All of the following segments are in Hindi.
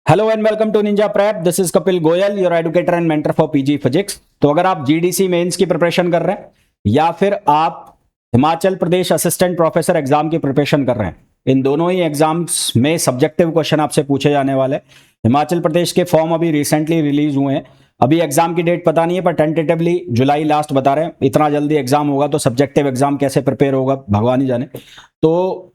Hello and welcome to Ninja Prep. This is Kapil Goyal, your educator and mentor for PG physics. तो अगर आप जीडीसी मेंस की प्रिपरेशन कर रहे हैं या फिर आप Himachal Pradesh assistant professor exam की प्रिपरेशन कर रहे हैं, इन दोनों ही एग्जाम्स में सब्जेक्टिव क्वेश्चन आपसे पूछे जाने वाले। हिमाचल प्रदेश के फॉर्म अभी रिसेंटली रिलीज हुए हैं। अभी एग्जाम की डेट पता नहीं है, पर टेंटेटिवली जुलाई लास्ट बता रहे हैं। इतना जल्दी एग्जाम होगा तो सब्जेक्टिव एग्जाम कैसे प्रिपेयर होगा भगवान ही जाने। तो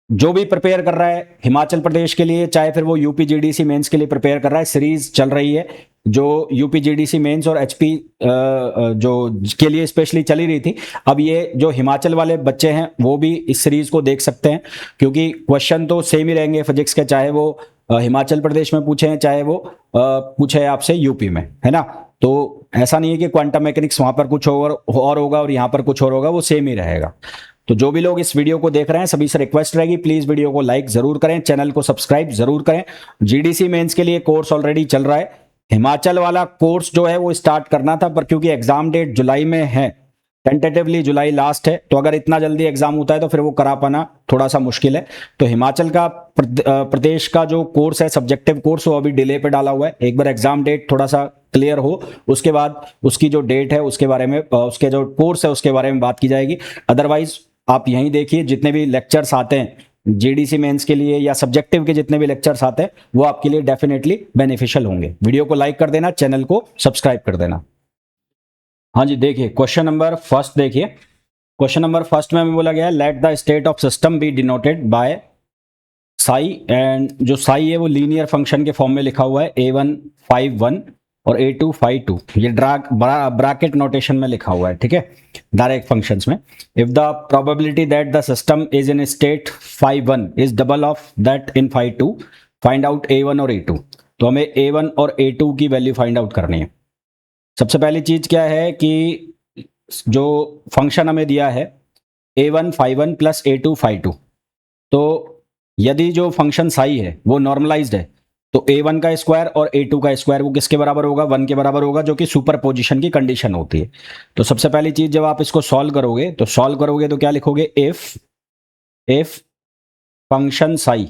जो भी प्रिपेयर कर रहा है हिमाचल प्रदेश के लिए, चाहे फिर वो यूपी जीडीसी मेंस के लिए प्रिपेयर कर रहा है, सीरीज चल रही है जो यूपी जीडीसी मेंस और एचपी जो के लिए स्पेशली चली रही थी। अब ये जो हिमाचल वाले बच्चे हैं वो भी इस सीरीज को देख सकते हैं, क्योंकि क्वेश्चन तो सेम ही रहेंगे फिजिक्स के, चाहे वो हिमाचल प्रदेश में पूछे हैं चाहे वो पूछे आपसे यूपी में, है ना। तो ऐसा नहीं है कि क्वांटम मैकेनिक्स वहां पर कुछ और होगा और यहाँ पर कुछ और होगा, वो सेम ही रहेगा। तो जो भी लोग इस वीडियो को देख रहे हैं सभी से रिक्वेस्ट रहेगी, प्लीज वीडियो को लाइक जरूर करें, चैनल को सब्सक्राइब जरूर करें। जीडीसी मेंस के लिए कोर्स ऑलरेडी चल रहा है। हिमाचल वाला कोर्स जो है वो स्टार्ट करना था, पर क्योंकि एग्जाम डेट जुलाई में है, टेंटेटिवली जुलाई लास्ट है, तो अगर इतना जल्दी एग्जाम होता है तो फिर वो करा पाना थोड़ा सा मुश्किल है। तो हिमाचल का प्रदेश का जो कोर्स है सब्जेक्टिव कोर्स, वो अभी डिले पे डाला हुआ है। एक बार एग्जाम डेट थोड़ा सा क्लियर हो उसके बाद उसकी जो डेट है उसके बारे में, उसके जो कोर्स है उसके बारे में बात की जाएगी। अदरवाइज आप यहीं देखिए, जितने भी लेक्चर्स आते हैं जीडीसी मेंस के लिए या सब्जेक्टिव के जितने भी लेक्चर्स आते हैं वो आपके लिए डेफिनेटली बेनिफिशियल होंगे। वीडियो को लाइक कर देना, चैनल को सब्सक्राइब कर देना। हाँ जी, देखिए क्वेश्चन नंबर फर्स्ट देखिए। क्वेश्चन नंबर फर्स्ट में हमें बोला गया है let the state of system B denoted by Sai, and जो साई है वो लीनियर फंक्शन के फॉर्म में लिखा हुआ है A1 5 1 और A2 5 2। ये ब्रैकेट नोटेशन में लिखा हुआ है, ठीक है, डायरेक्ट फंक्शंस में। If the probability that the system is in state 5 1 is double of that in 5 2, find out A1 और A2। तो हमें A1 और A2 की वैल्यू फाइंड आउट करनी है। सबसे पहली चीज क्या है कि जो फंक्शन हमें दिया है A1 5 1 प्लस A2 5 2, तो यदि जो फंक्शन साई है वो नॉर्मलाइज्ड है तो A1 का स्क्वायर और A2 का स्क्वायर वो किसके बराबर होगा, 1 के बराबर होगा, जो कि सुपरपोजिशन की कंडीशन होती है। तो सबसे पहली चीज, जब आप इसको सॉल्व करोगे तो क्या लिखोगे, इफ फंक्शन साई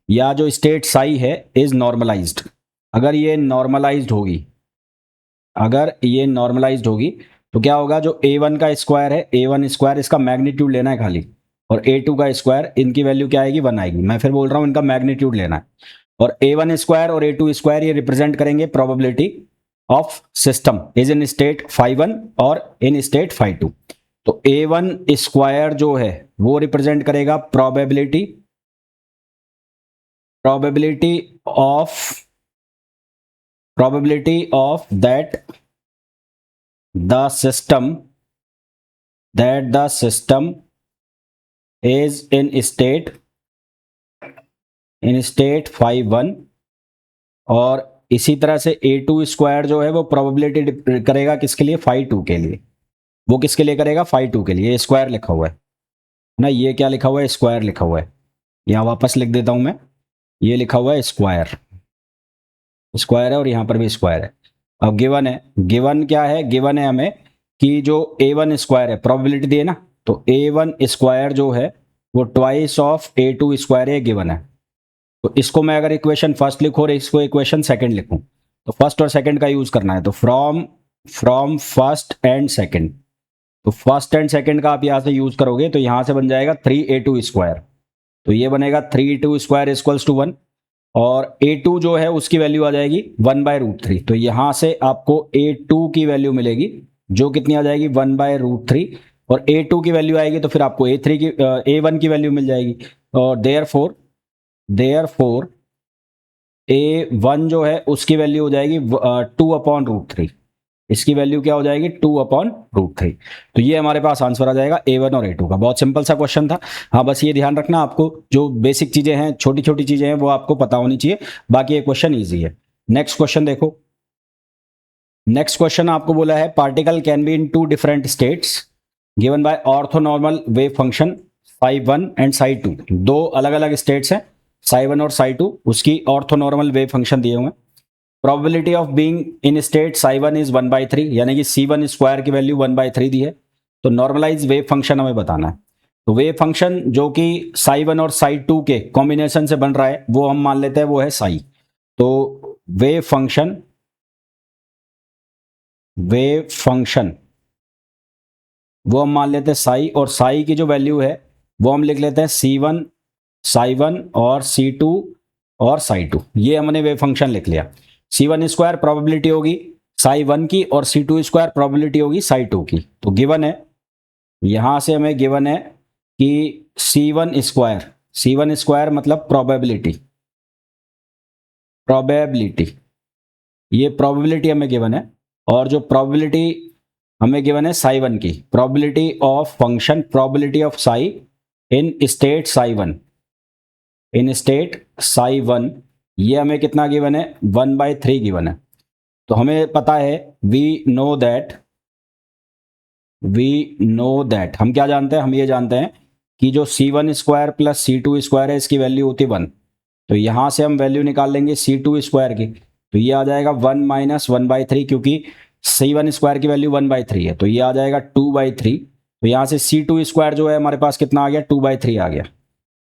या जो स्टेट साई है इज नॉर्मलाइज्ड। अगर ये नॉर्मलाइज्ड होगी तो क्या होगा, जो A1 का स्क्वायर है, A1 स्क्वायर इसका मैग्नीट्यूड लेना है खाली, और A2 का स्क्वायर इनकी वैल्यू क्या आएगी, 1 आएगी। मैं फिर बोल रहा हूं इनका मैग्नीट्यूड लेना है। और A1 स्क्वायर और A2 स्क्वायर ये रिप्रेजेंट करेंगे probability of system is in state 5 1 और इन स्टेट 5 2। तो A1 स्क्वायर जो है वो रिप्रेजेंट करेगा probability of that the system is in state 5 1, और इसी तरह से A2 स्क्वायर जो है वो प्रोबेबिलिटी करेगा किसके लिए, 5 2 के लिए। वो किसके लिए करेगा, 5 2 के लिए। ये स्क्वायर लिखा हुआ है ना, ये क्या लिखा हुआ है, स्क्वायर लिखा हुआ है। यहां वापस लिख देता हूं मैं, ये लिखा हुआ है स्क्वायर है, और यहां पर भी स्क्वायर है। अब गिवन क्या है, गिवन है हमें कि जो A1 स्क्वायर है, प्रोबेबिलिटी दी है ना, तो A1 स्क्वायर जो है वो ट्वाइस ऑफ A2 स्क्वायर है, गिवन है। तो इसको मैं अगर इक्वेशन फर्स्ट लिखूं और इसको इक्वेशन सेकंड लिखूं, तो फर्स्ट और सेकंड का यूज करना है। तो फ्रॉम फर्स्ट एंड सेकंड, तो फर्स्ट एंड सेकंड का आप यहां से यूज करोगे तो यहां से बन जाएगा 3A2 स्क्वायर। तो ये बनेगा 3A2 स्क्वायर इक्वल्स टू 1, और A2 जो है उसकी वैल्यू आ जाएगी 1/√3। तो यहां से आपको A2 की वैल्यू मिलेगी जो कितनी आ जाएगी, 1/√3, और A2 की वैल्यू आएगी तो फिर आपको A1 की वैल्यू मिल जाएगी। और देयरफॉर A1 जो है उसकी वैल्यू हो जाएगी 2/√3। इसकी वैल्यू क्या हो जाएगी, 2/√3। तो ये हमारे पास आंसर आ जाएगा A1 और A2 का। बहुत सिंपल सा क्वेश्चन था। हाँ, बस ये ध्यान रखना, आपको जो बेसिक चीजें हैं, छोटी छोटी चीजें हैं, वो आपको पता होनी चाहिए, बाकी ये क्वेश्चन ईजी है। नेक्स्ट क्वेश्चन देखो। नेक्स्ट क्वेश्चन आपको बोला है particle can be in 2 different states given by orthonormal wave function psi 1 and psi 2। दो अलग अलग स्टेट्स हैं, psi 1 और psi 2, उसकी ऑर्थोनॉर्मल वेव फंक्शन दिए हुए हैं। Probability of being in state psi 1 is 1/3, यानी कि C1 स्क्वायर की वैल्यू 1/3 दी है। तो नॉर्मलाइज वेव फंक्शन हमें बताना है। तो वेव फंक्शन जो कि psi 1 और psi 2 के कॉम्बिनेशन से बन रहा है वो हम मान लेते हैं वो है psi। तो वेव फंक्शन वो हम मान लेते हैं साई, और साई की जो वैल्यू है वो हम लिख लेते हैं C1 साई1 और C2 और साई2। ये हमने वेव फंक्शन लिख लिया। C1 स्क्वायर प्रोबेबिलिटी होगी साई1 की और C2 स्क्वायर प्रोबेबिलिटी होगी साई2 की। तो गिवन है, यहां से हमें गिवन है कि C1 स्क्वायर मतलब प्रोबेबिलिटी, ये प्रोबेबिलिटी हमें गिवन है, और जो प्रोबेबिलिटी हमें गिवन है साई1 की, probability of function, probability of psi in state साई1, ये हमें कितना गिवन है, 1/3 गिवन है। तो हमें पता है वी नो दैट, हम क्या जानते हैं, हम ये जानते हैं कि जो C1 square plus C2 square है इसकी वैल्यू होती है 1। तो यहां से हम वैल्यू निकाल लेंगे C2 स्क्वायर की, तो ये आ जाएगा 1 माइनस 1/3, क्योंकि C1 स्क्वायर की वैल्यू 1/3 है, तो ये आ जाएगा 2/3। तो यहां से C2 स्क्वायर जो है हमारे पास कितना आ गया, 2/3 आ गया।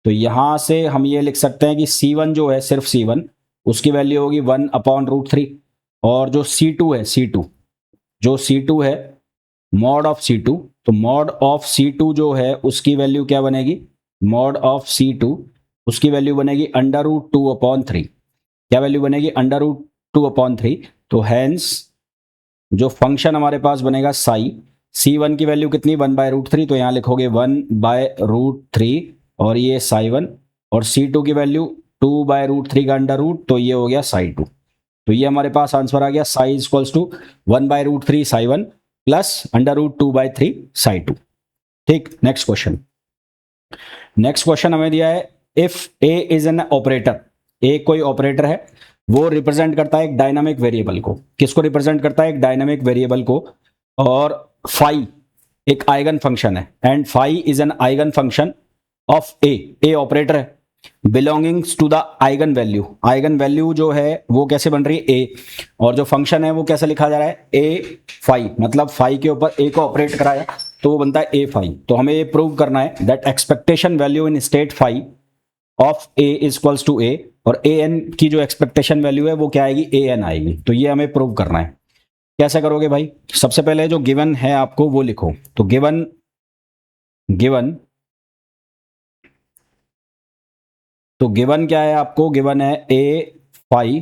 तो यहां से हम ये लिख सकते हैं कि C1 जो है, सिर्फ C1, उसकी वैल्यू होगी 1/√3, और जो C2 है मॉड ऑफ C2, तो मॉड ऑफ C2 जो है उसकी वैल्यू क्या बनेगी, मॉड ऑफ C2 उसकी वैल्यू बनेगी √2/3। क्या वैल्यू बनेगी, √2/3। तो हैंस जो फंक्शन हमारे पास बनेगा साई, C1 की वैल्यू कितनी, 1/√3, तो यहां लिखोगे 1/√3, और ये साई1, और C2 की वैल्यू 2/√3 का अंडर रूट, तो ये हो गया साई2। तो ये हमारे पास आंसर आ गया, साई इक्वल्स टू 1/√3 साई1 प्लस √2/3 साई2। ठीक, नेक्स्ट क्वेश्चन हमें दिया है, if A is an operator, A कोई ऑपरेटर है, वो रिप्रेजेंट करता है एक डायनामिक वेरिएबल को। किसको रिप्रेजेंट करता है, एक डायनामिक वेरिएबल को, और फाई एक आइगन फंक्शन है, and phi is an eigen function of A operator है, belongings to the eigen value जो है वो कैसे बन रही है, ए, और जो फंक्शन है वो कैसे लिखा जा रहा है, ए फाई, मतलब फाई के ऊपर ए को ऑपरेट कराया तो वो बनता है ए फाई। तो हमें ये प्रूव करना है that expectation value in state phi of A is equals to A, और ए एन की जो एक्सपेक्टेशन वैल्यू है वो क्या आएगी, ए एन आएगी। तो ये हमें प्रूव करना है। कैसे करोगे भाई, सबसे पहले जो गिवन है आपको वो लिखो। तो गिवन क्या है आपको, गिवन है ए फाई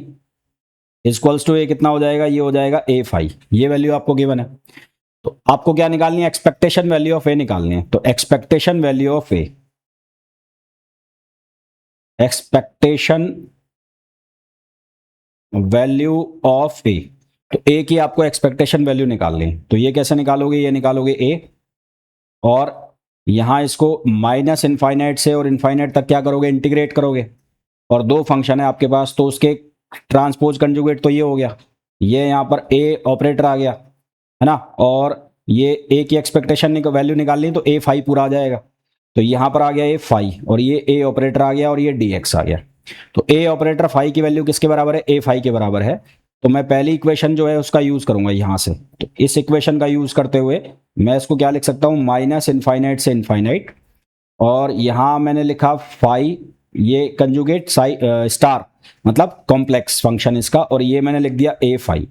इक्वल्स टू ए, कितना हो जाएगा, ये हो जाएगा ए फाई, ये वैल्यू आपको गिवन है। तो आपको क्या निकालनी है, एक्सपेक्टेशन वैल्यू ऑफ ए निकालनी है। तो एक्सपेक्टेशन वैल्यू ऑफ ए तो ए की आपको एक्सपेक्टेशन वैल्यू निकालनी है। तो ये कैसे निकालोगे, ये निकालोगे ए, और यहां इसको माइनस इनफाइनाइट से और इनफाइनाइट तक क्या करोगे, इंटीग्रेट करोगे, और दो फंक्शन है आपके पास, तो उसके ट्रांसपोज कंजुगेट तो ये हो गया, ये यहां पर ए ऑपरेटर आ गया है ना, और ये ए की एक्सपेक्टेशन वैल्यू निकालनी तो ए फाई पूरा आ जाएगा। तो यहां पर आ गया ए फाई, और ये ए ऑपरेटर आ गया, और ये डी एक्स आ गया। तो ए ऑपरेटर फाई की वैल्यू किसके बराबर है, ए फाई के बराबर है। तो मैं पहली इक्वेशन जो है उसका यूज करूंगा यहां से। तो इस इक्वेशन का यूज करते हुए मैं इसको क्या लिख सकता हूं, माइनस इनफाइनाइट से इनफाइनाइट, और यहां मैंने लिखा फाई, ये कंजुगेट साई स्टार मतलब कॉम्प्लेक्स फंक्शन इसका, और ये मैंने लिख दिया ए फाई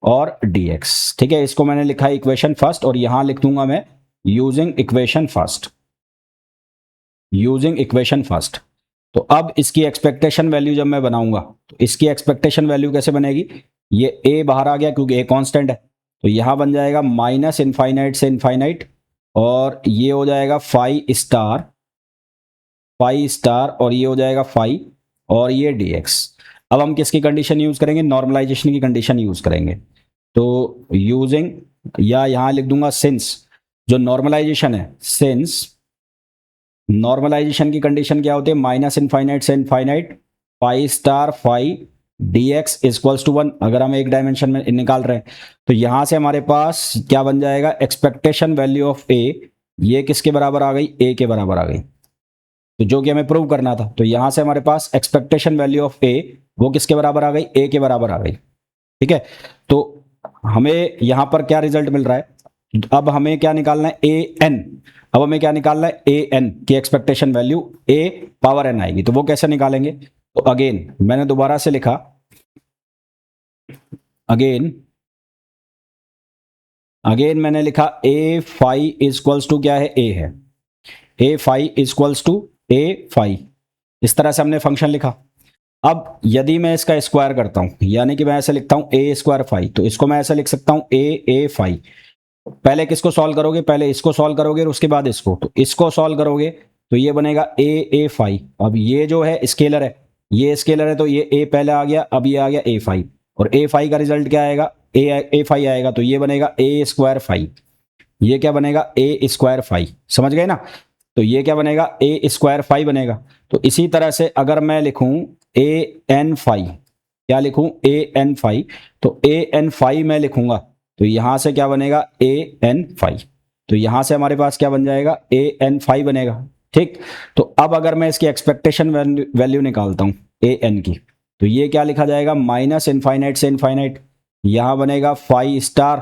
और डी एक्स। ठीक है, इसको मैंने लिखा है इक्वेशन फर्स्ट, और यहां लिख दूंगा मैं यूजिंग इक्वेशन फर्स्ट। तो अब इसकी एक्सपेक्टेशन वैल्यू जब मैं बनाऊंगा तो इसकी एक्सपेक्टेशन वैल्यू कैसे बनेगी, ये ए बाहर आ गया क्योंकि ए कांस्टेंट है, तो यहां बन जाएगा माइनस इनफाइनाइट से इनफाइनाइट, और ये हो जाएगा फाई स्टार, और ये हो जाएगा फाई, और ये डी एक्स। अब हम किसकी कंडीशन यूज करेंगे, नॉर्मलाइजेशन की कंडीशन यूज करेंगे। तो यूजिंग, या यहां लिख दूंगा सिंस, जो नॉर्मलाइजेशन है, सिंस नॉर्मलाइजेशन की कंडीशन क्या होती है, माइनस इनफाइनाइट से infinite phi star phi d x equals to 1। अगर हम एक डायमेंशन में निकाल रहे हैं तो यहां से हमारे पास क्या बन जाएगा, एक्सपेक्टेशन वैल्यू ऑफ ए, ये किसके बराबर आ गई, ए के बराबर आ गई, तो जो कि हमें प्रूव करना था। तो यहां से हमारे पास एक्सपेक्टेशन वैल्यू ऑफ ए वो किसके बराबर आ गई, ए के बराबर आ गई। ठीक है, तो हमें यहां पर क्या रिजल्ट मिल रहा है, अब हमें क्या निकालना है, ए एन। अब हमें क्या निकालना है, ए एन की एक्सपेक्टेशन वैल्यू ए पावर एन आएगी। तो वो कैसे निकालेंगे, तो अगेन मैंने दोबारा से लिखा, अगेन मैंने लिखा ए फाई इक्वल्स टू क्या है, ए है, A phi equals to A phi, इस तरह से हमने फंक्शन लिखा। अब यदि मैं इसका स्क्वायर करता हूं, यानी कि मैं ऐसे लिखता हूं ए स्क्वायर फाई, तो इसको मैं ऐसे लिख सकता हूं ए फाई। पहले किसको सॉल्व करोगे, पहले इसको सॉल्व करोगे और उसके बाद इसको, तो इसको सॉल्व करोगे तो ये बनेगा ए फाई। अब ये जो है स्केलर है, ये स्केलर है, तो ये ए पहले आ गया, अब ये आ गया ए फाई, और ए फाई का रिजल्ट क्या आएगा, ए फाई आएगा, तो ये बनेगा ए स्क्वायर फाई, ये क्या बनेगा ए स्क्वायर फाई, समझ गए ना। तो ये क्या बनेगा, ए स्क्वायर फाई बनेगा। तो इसी तरह से अगर मैं लिखूं ए एन फाई, क्या लिखूं, ए एन फाई, तो ए एन फाई मैं लिखूंगा, तो यहां से क्या बनेगा, ए एन फाई, तो यहां से हमारे पास क्या बन जाएगा, ए एन फाई बनेगा। ठीक, तो अब अगर मैं इसकी एक्सपेक्टेशन वैल्यू निकालता हूं ए एन की, तो ये क्या लिखा जाएगा, माइनस इनफाइनाइट से इनफाइनाइट, यहां बनेगा फाई स्टार,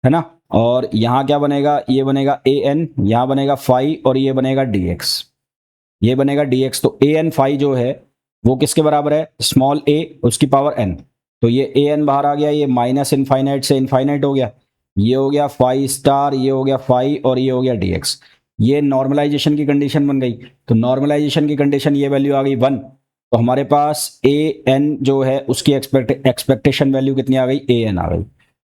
है ना, और यहां क्या बनेगा, ये बनेगा ए एन, यहां बनेगा फाई, और ये बनेगा डी एक्स, ये बनेगा डी एक्स। तो ए एन फाई जो है वो किसके बराबर है, स्मॉल ए उसकी पावर एन, तो ये ए एन बाहर आ गया, ये माइनस इनफाइनाइट से इनफाइनाइट हो गया, ये हो गया फाई स्टार, ये हो गया फाई, और ये हो गया डी एक्स। ये नॉर्मलाइजेशन की कंडीशन बन गई, तो नॉर्मलाइजेशन की कंडीशन ये वैल्यू आ गई 1, तो हमारे पास ए एन जो है उसकी एक्सपेक्टेशन वैल्यू कितनी आ गई, ए एन आ गई,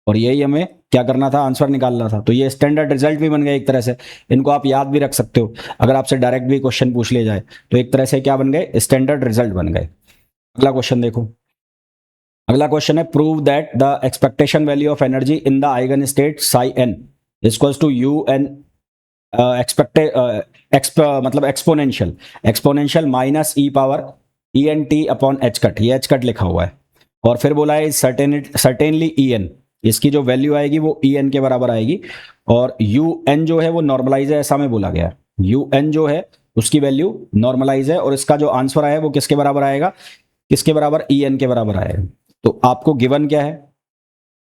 और यही हमें क्या करना था, आंसर निकालना था। तो ये स्टैंडर्ड रिजल्ट भी बन गया एक तरह से, इनको आप याद भी रख सकते हो, अगर आपसे डायरेक्ट भी क्वेश्चन पूछ लिया जाए तो एक तरह से क्या बन गए, स्टैंडर्ड रिजल्ट बन गए। अगला क्वेश्चन देखो, अगला क्वेश्चन है, prove that the expectation value of energy in the eigen state psi n equals to u n मतलब exponential minus e power e n t upon h cut, ये एच कट लिखा हुआ है, और फिर बोला है सर्टेनली ई एन, इसकी जो वैल्यू आएगी वो ई एन के बराबर आएगी, और यू एन जो है वो नॉर्मलाइज है, ऐसा में बोला गया, यू एन जो है उसकी वैल्यू नॉर्मलाइज है, और इसका जो आंसर आया वो किसके बराबर आएगा, किसके बराबर, ई एन के बराबर आएगा। तो आपको गिवन क्या है,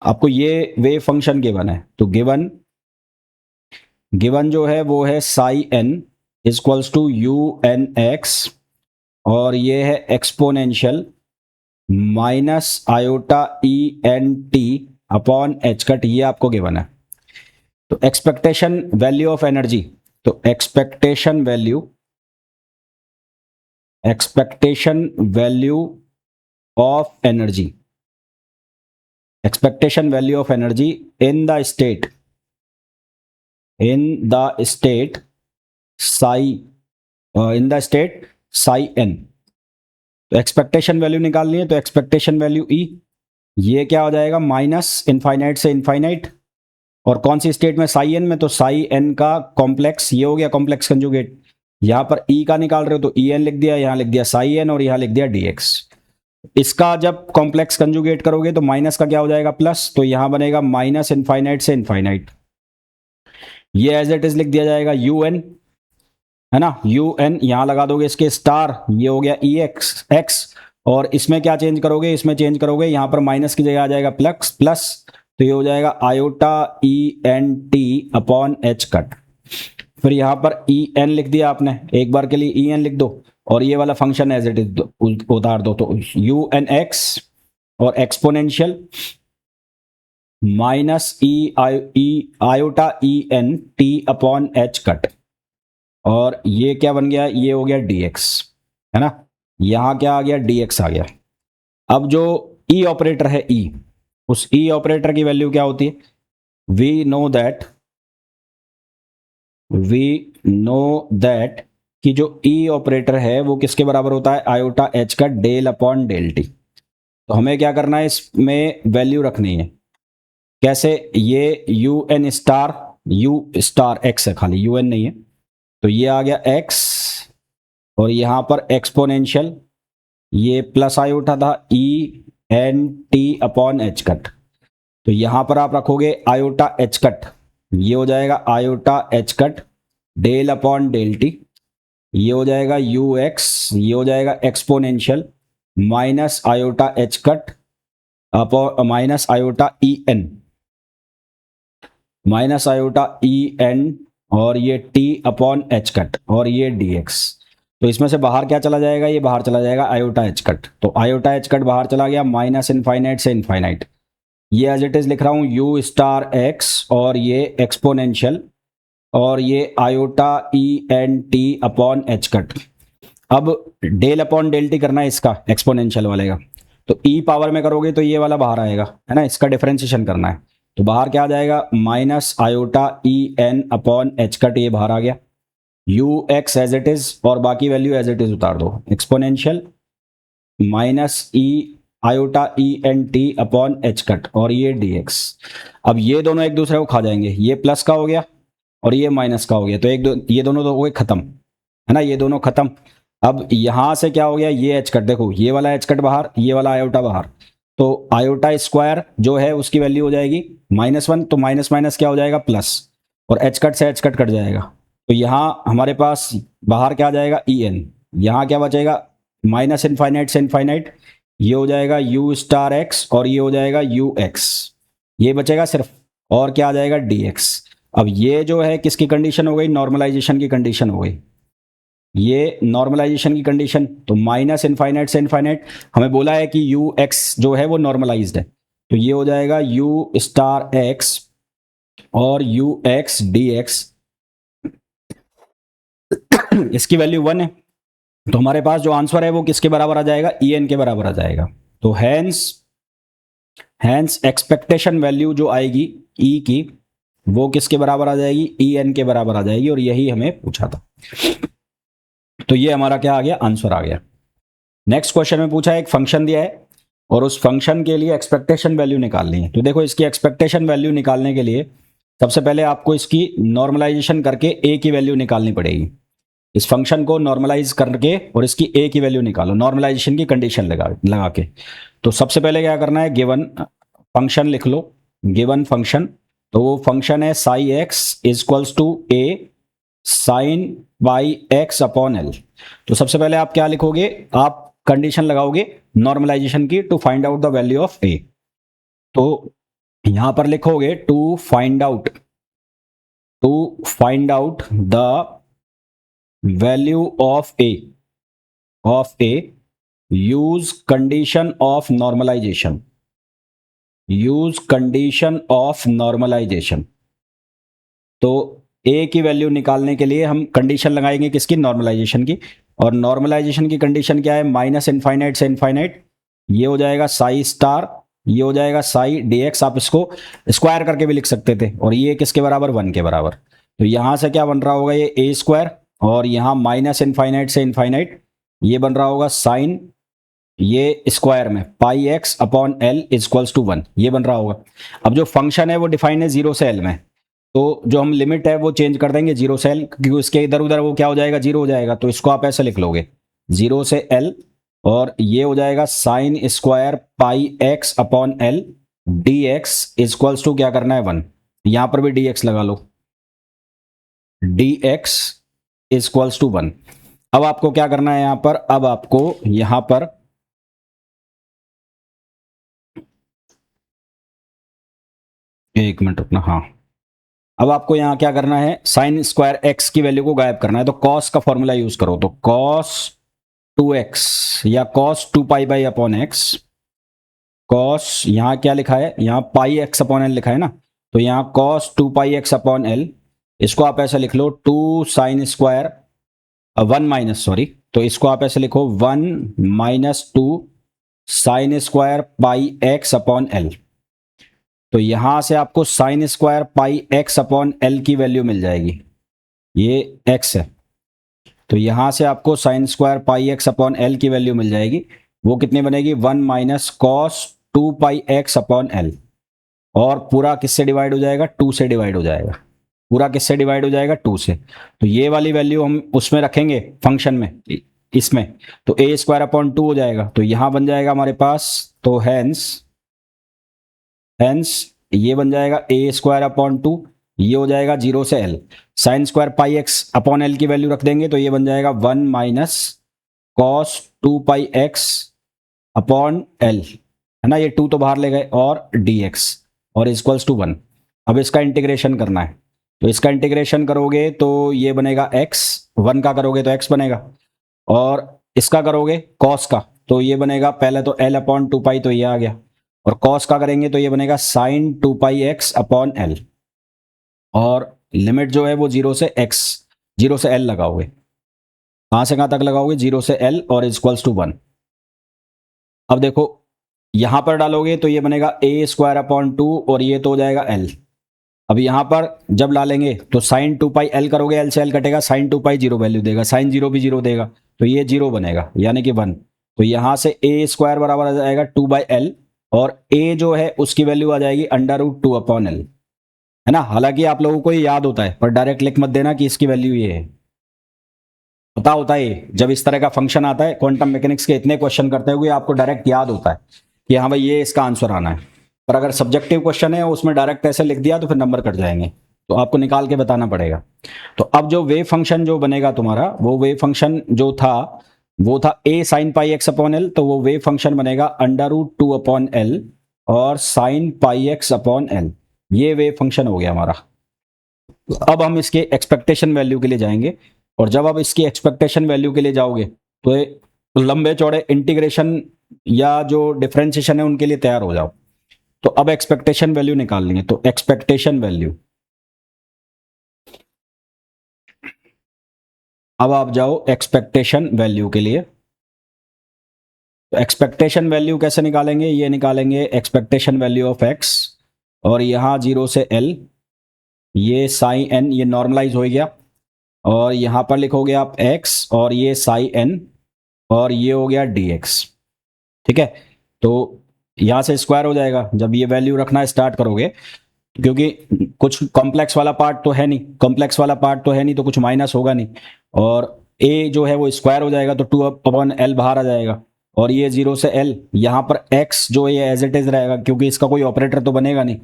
आपको ये वेव फंक्शन गिवन है, तो गिवन जो है वो है psi n equals to u n x, और ये है exponential minus iota e n t upon h cut, ये आपको गिवन है। तो एक्सपेक्टेशन वैल्यू ऑफ एनर्जी, तो expectation value of energy, expectation value of energy in the state psi, in the state psi n. तो एक्सपेक्टेशन वैल्यू निकालनी है, तो एक्सपेक्टेशन वैल्यू ई, ये क्या हो जाएगा, माइनस इनफाइनाइट से इनफाइनाइट, और कौन सी स्टेट में, साई एन में, तो साई एन का कॉम्प्लेक्स, ये हो गया कॉम्प्लेक्स कंजुगेट, यहां पर ई का निकाल रहे हो तो ई एन लिख दिया, यहां लिख दिया साई एन, और यहां लिख दिया डी एक्स। इसका जब कॉम्प्लेक्स कंजुगेट करोगे तो माइनस का क्या हो जाएगा, प्लस, तो यहां बनेगा माइनस इनफाइनाइट से इनफाइनाइट, ये एज इट इज लिख दिया जाएगा यू एन, है ना, यू एन, यहां लगा दोगे इसके स्टार, ये हो गया ई एक्स एक्स, और इसमें क्या चेंज करोगे, इसमें चेंज करोगे, यहां पर माइनस की जगह आ जाएगा प्लस प्लस, तो ये हो जाएगा iota e n t upon h cut, फिर यहां पर ई एन लिख दिया आपने, एक बार के लिए ई एन लिख दो, और ये वाला फंक्शन एज इट इज उतार दो, तो यू एन एक्स और exponential minus iota e n t upon h cut, और ये क्या बन गया, ये हो गया dx, है ना, यहां क्या आ गया, dx आ गया। अब जो ई ऑपरेटर है ई, उस ई ऑपरेटर की वैल्यू क्या होती है, वी नो दैट कि जो ई ऑपरेटर है वो किसके बराबर होता है, आयोटा एच का डेल अपॉन डेल टी। तो हमें क्या करना है, इसमें वैल्यू रखनी है, कैसे, ये यू एन स्टार एक्स है, खाली यू एन नहीं है, तो ये आ गया x, और यहां पर एक्सपोनेंशियल, ये प्लस आयोटा था e n t upon h cut, तो यहां पर आप रखोगे आयोटा एच कट, ये हो जाएगा iota h cut del upon del t, ये हो जाएगा यू एक्स, ये हो जाएगा exponential minus iota h cut upon minus iota e n, और ये t अपॉन एच कट, और ये dx। तो इसमें से बाहर क्या चला जाएगा, ये बाहर चला जाएगा आयोटा एच कट, तो आयोटा एच कट बाहर चला गया, माइनस इनफाइनाइट से इनफाइनाइट, ये एज इट इज लिख रहा हूं यू स्टार एक्स और ये एक्सपोनेंशियल और ये iota e n t upon h cut. अब डेल अपॉन डेल टी करना है इसका एक्सपोनेंशियल वाले का, तो ई पावर में करोगे तो ये वाला बाहर आएगा, है ना, इसका डिफरेंशिएशन करना है, तो बाहर क्या आ जाएगा minus iota e n upon h cut, ये बाहर आ गया, u x as it is और बाकी वैल्यू एज इट इज उतार दो, exponential minus e iota e n t upon h cut और ये डी एक्स। अब ये दोनों एक दूसरे को खा जाएंगे, ये प्लस का हो गया और ये माइनस का हो गया, तो ये दोनों तो हो गए खत्म, है ना, ये दोनों खत्म। अब यहां से क्या हो गया, ये एच कट, देखो ये वाला एच कट बाहर, ये वाला आयोटा बाहर, तो आयोटा स्क्वायर जो है उसकी वैल्यू हो जाएगी -1, तो माइनस माइनस क्या हो जाएगा प्लस, और एच कट से एच कट कट जाएगा, तो यहाँ हमारे पास बाहर क्या आ जाएगा ई एन, यहाँ क्या बचेगा माइनस इनफाइनाइट से इनफाइनाइट, ये हो जाएगा यू स्टार एक्स और ये हो जाएगा यू एक्स, ये बचेगा सिर्फ, और क्या आ जाएगा डी एक्स। अब ये जो है किसकी कंडीशन हो गई, नॉर्मलाइजेशन की कंडीशन हो गई, ये नॉर्मलाइजेशन की कंडीशन, तो माइनस इनफाइनाइट से इनफाइनाइट, हमें बोला है कि यू एक्स जो है वो नॉर्मलाइज्ड है, तो ये हो जाएगा यू स्टार एक्स और यू एक्स डी एक्स, इसकी वैल्यू 1 है, तो हमारे पास जो आंसर है वो किसके बराबर आ जाएगा, ई एन के बराबर आ जाएगा। तो हैंस एक्सपेक्टेशन वैल्यू जो आएगी ई की वो किसके बराबर आ जाएगी, ई एन के बराबर आ जाएगी, और यही हमें पूछा था। तो ये हमारा क्या आ गया, आंसर आ गया। नेक्स्ट क्वेश्चन में पूछा है एक फंक्शन दिया है और उस फंक्शन के लिए एक्सपेक्टेशन वैल्यू निकालनी है। तो देखो इसकी एक्सपेक्टेशन वैल्यू निकालने के लिए सबसे पहले आपको इसकी नॉर्मलाइजेशन करके ए की वैल्यू निकालनी पड़ेगी। इस फंक्शन को नॉर्मलाइज करके और इसकी ए की वैल्यू निकालो नॉर्मलाइजेशन की कंडीशन लगा के। तो सबसे पहले क्या करना है, गिवन फंक्शन लिख लो, गिवन फंक्शन, तो वो फंक्शन है psi x equals to a sine by x upon l. तो सबसे पहले आप क्या लिखोगे, आप कंडीशन लगाओगे नॉर्मलाइजेशन की, to find out the value of A. तो यहां पर लिखोगे to find out the value of a use condition of normalization तो a की वैल्यू निकालने के लिए हम कंडीशन लगाएंगे किसकी, नॉर्मलाइजेशन की, और नॉर्मलाइजेशन की कंडीशन क्या है, माइनस इनफाइनाइट से इनफाइनाइट, ये हो जाएगा साई स्टार, ये हो जाएगा साई डी एक्स, आप इसको स्क्वायर करके भी लिख सकते थे, और ये किसके बराबर, 1 के बराबर। तो यहां से क्या बन रहा होगा, ये ए स्क्वायर, और यहाँ माइनस इनफाइनाइट से इनफाइनाइट, ये बन रहा होगा साइन, ये स्क्वायर में pi x upon L equals to 1, ये बन रहा होगा। अब जो फंक्शन है वो डिफाइन है 0 से एल में, तो जो हम लिमिट है वो चेंज कर देंगे 0 से एल, क्योंकि उसके इधर उधर वो क्या हो जाएगा, 0 हो जाएगा, तो इसको आप ऐसे लिख लोगे 0 से एल, और ये हो जाएगा sine square pi x upon l d x equals to क्या करना है 1, यहां पर भी डी एक्स लगा लो, डी एक्स इक्वल्स टू 1। अब आपको क्या करना है यहां पर, अब आपको यहां पर एक मिनट रुकना, हाँ, अब आपको यहां क्या करना है, साइन स्क्वायर एक्स की वैल्यू को गायब करना है, तो कॉस का फॉर्मूला यूज करो, तो कॉस 2x या cos 2 pi by upon x, cos यहां क्या लिखा है, यहां पाई एक्स अपॉन एल लिखा है ना, तो यहां कॉस 2 पाई एक्स अपॉन एल, इसको आप ऐसा लिख लो 2 साइन स्क्वायर 1 माइनस, सॉरी, तो इसको आप ऐसे लिखो 1 minus 2 sign square pi x upon l. तो यहां से आपको sign square pi x upon L की वैल्यू मिल जाएगी, ये एक्स है, तो यहां से आपको sign square pi x upon L की वैल्यू मिल जाएगी, वो कितनी बनेगी, 1 माइनस कॉस 2 पाई एक्स अपॉन एल, और पूरा किससे डिवाइड हो जाएगा, 2 से डिवाइड हो जाएगा, पूरा किससे डिवाइड हो जाएगा, 2 से। तो ये वाली वैल्यू हम उसमें रखेंगे फंक्शन में, इसमें, तो ए स्क्वायर अपॉन 2 हो जाएगा, तो यहां बन जाएगा हमारे पास, तो हैंस ये बन जाएगा ए स्क्वायर अपॉन 2, ये हो जाएगा 0 से L, sign square pi x upon L की वैल्यू रख देंगे, तो ये बन जाएगा 1 माइनस कॉस 2 पाई एक्स अपॉन एल, है ना, ये 2 तो बाहर ले गए, और डी एक्स, और इक्वल्स टू 1। अब इसका इंटीग्रेशन करना है, तो इसका इंटीग्रेशन करोगे तो ये बनेगा x, 1 का करोगे तो x बनेगा, और इसका करोगे कॉस का तो ये बनेगा पहले तो एल अपॉन 2 पाई, तो ये आ गया, और कॉस का करेंगे तो ये बनेगा साइन 2 पाई x अपॉन एल, और लिमिट जो है वो 0 से एल लगाओगे। कहां से कहां तक लगाओगे? 0 से एल और इक्वल्स टू 1। अब देखो यहां पर डालोगे तो ये बनेगा ए स्क्वायर अपॉन 2 और ये तो हो जाएगा एल। अब यहां पर जब डालेंगे तो साइन 2 पाई एल करोगे, एल से एल कटेगा, साइन 2 पाई 0 वैल्यू देगा, साइन 0 भी 0 देगा, तो ये 0 बनेगा यानी कि 1। तो यहां से ए स्क्वायर बराबर आ जाएगा 2/l, और ए जो है उसकी वैल्यू आ जाएगी √2/l, है ना। हालांकि आप लोगों को ये याद होता है पर डायरेक्ट लिख मत देना कि इसकी वैल्यू ये है, पता होता है जब इस तरह का फंक्शन आता है क्वांटम मैकेनिक्स के इतने क्वेश्चन करते हुए आपको डायरेक्ट याद होता है कि हाँ भाई ये इसका आंसर आना है। पर अगर सब्जेक्टिव क्वेश्चन है उसमें डायरेक्ट ऐसे लिख दिया तो फिर नंबर कट जाएंगे, तो आपको निकाल के बताना पड़ेगा। तो अब जो वेव फंक्शन जो बनेगा तुम्हारा, वो वेव फंक्शन जो था वो था a sin pi x upon l, तो वो वेव फंक्शन बनेगा √2/l और sin पाई x अपॉन एल। ये वेव फंक्शन हो गया हमारा। अब हम इसके एक्सपेक्टेशन वैल्यू के लिए जाएंगे, और जब आप इसकी एक्सपेक्टेशन वैल्यू के लिए जाओगे तो लंबे चौड़े इंटीग्रेशन या जो डिफरेंशिएशन है उनके लिए तैयार हो जाओ। तो अब एक्सपेक्टेशन वैल्यू निकाल लेंगे, तो एक्सपेक्टेशन वैल्यू, अब आप जाओ एक्सपेक्टेशन वैल्यू के लिए। तो एक्सपेक्टेशन वैल्यू कैसे निकालेंगे? ये निकालेंगे एक्सपेक्टेशन वैल्यू ऑफ x, और यहां 0 से l, ये साई n ये नॉर्मलाइज हो गया, और यहां पर लिखोगे आप x और ये साई n, और ये हो गया dx। ठीक है, तो यहां से स्क्वायर हो जाएगा जब ये वैल्यू रखना स्टार्ट करोगे, क्योंकि कुछ कॉम्प्लेक्स वाला पार्ट तो है नहीं, कॉम्प्लेक्स वाला पार्ट तो है नहीं, तो कुछ माइनस होगा नहीं, और a जो है वो स्क्वायर हो जाएगा तो 2/l बाहर आ जाएगा, और ये 0 से l, यहाँ पर x जो ये एज इट इज रहेगा क्योंकि इसका कोई ऑपरेटर तो बनेगा नहीं,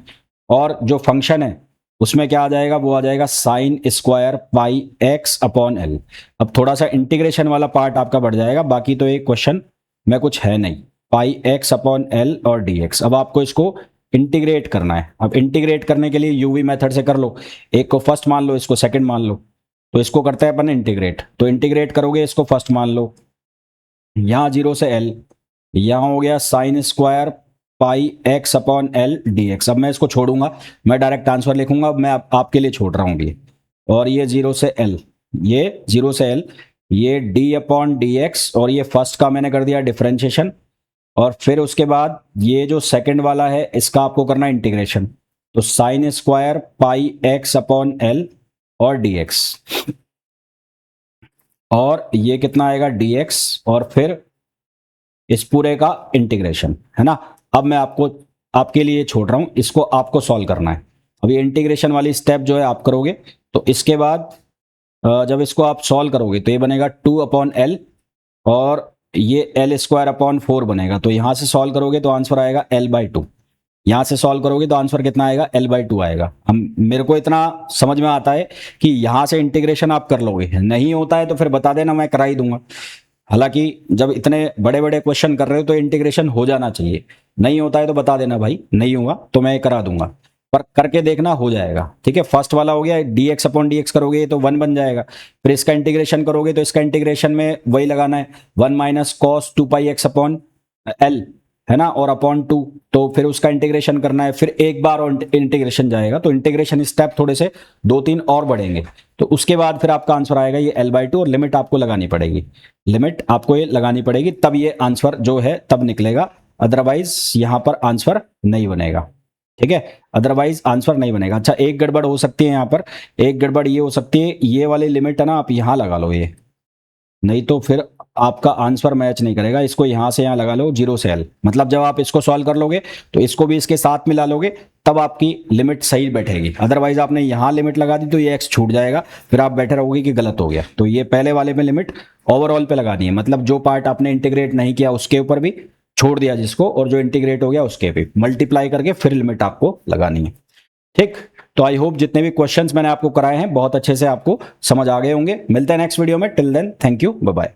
और जो फंक्शन है उसमें क्या आ जाएगा? वो आ जाएगा साइन स्क्वायर पाई x अपॉन एल। अब थोड़ा सा इंटीग्रेशन वाला पार्ट आपका बढ़ जाएगा, बाकी तो एक क्वेश्चन में कुछ है नहीं, पाई x अपॉन एल और dx। अब आपको इसको इंटीग्रेट करना है। अब इंटीग्रेट करने के लिए यूवी मेथड से कर लो, एक को फर्स्ट मान लो, इसको सेकंड मान लो, तो इसको करते हैं अपन इंटीग्रेट। तो इंटीग्रेट करोगे, इसको फर्स्ट मान लो, यहाँ 0 से l, यहाँ हो गया साइन स्क्वायर पाई x अपॉन एल dx। अब मैं इसको छोड़ूंगा, मैं डायरेक्ट आंसर लिखूंगा, मैं आपके लिए छोड़ रहा हूँ ये, और ये 0 से l, ये 0 से l, ये d अपॉन dx, और ये फर्स्ट का मैंने कर दिया डिफरेंशिएशन, और फिर उसके बाद ये जो सेकंड वाला है इसका आपको करना इंटीग्रेशन, तो साइन स्क्वायर पाई x अपॉन एल और dx, और ये कितना आएगा dx, और फिर इस पूरे का इंटीग्रेशन, है ना। अब मैं आपको आपके लिए छोड़ रहा हूं, इसको आपको सॉल्व करना है। अब ये इंटीग्रेशन वाली स्टेप जो है आप करोगे, तो इसके बाद जब इसको आप सॉल्व करोगे तो ये बनेगा 2/l, और ये l स्क्वायर अपॉन 4 बनेगा। तो यहां से सॉल्व करोगे तो आंसर आएगा l/2, यहां से सॉल्व करोगे तो आंसर कितना आएगा? l/2 आएगा। हम मेरे को इतना समझ में आता है कि यहां से इंटीग्रेशन आप कर लोगे, नहीं होता है तो फिर बता देना, मैं करा ही दूंगा। हालांकि जब इतने बड़े बड़े क्वेश्चन कर रहे हो तो इंटीग्रेशन हो जाना चाहिए, नहीं होता है तो बता देना भाई, नहीं हुआ तो मैं करा दूंगा, पर करके देखना हो जाएगा। ठीक है, फर्स्ट वाला हो गया, dx अपॉन dx करोगे तो 1 बन जाएगा, फिर इसका इंटीग्रेशन करोगे तो इसका इंटीग्रेशन में वही लगाना है, 1 माइनस कॉस 2 पाई x अपॉन एल, है ना, और अपॉन 2, तो फिर उसका इंटीग्रेशन करना है, फिर एक बार और इंटीग्रेशन जाएगा, तो इंटीग्रेशन स्टेप थोड़े से 2-3 और बढ़ेंगे, तो उसके बाद फिर आपका आंसर आएगा ये l/2, और लिमिट आपको लगानी पड़ेगी, लिमिट आपको ये लगानी पड़ेगी, तब ये आंसर जो है तब निकलेगा, अदरवाइज यहां पर आंसर नहीं बनेगा। ठीक है, अदरवाइज आंसर नहीं बनेगा। अच्छा, एक गड़बड़ हो सकती है यहाँ पर, एक गड़बड़ ये हो सकती है, ये वाली लिमिट है ना आप यहाँ लगा लो, ये नहीं तो फिर आपका आंसर मैच नहीं करेगा। इसको यहां से यहां लगा लो 0 से l, मतलब जब आप इसको सॉल्व कर लोगे तो इसको भी इसके साथ मिला लोगे, तब आपकी लिमिट सही बैठेगी। अदरवाइज आपने यहां लिमिट लगा दी तो ये x छूट जाएगा, फिर आप बैठे रहोगे कि गलत हो गया। तो ये पहले वाले में लिमिट ओवरऑल पे लगानी है, मतलब जो पार्ट आपने इंटीग्रेट नहीं किया उसके ऊपर भी छोड़ दिया जिसको, और जो इंटीग्रेट हो गया उसके भी मल्टीप्लाई करके फिर लिमिट आपको लगानी है। ठीक, तो आई होप जितने भी क्वेश्चंस मैंने आपको कराए हैं बहुत अच्छे से आपको समझ आ गए होंगे। मिलते हैं नेक्स्ट वीडियो में, till then thank you, bye bye.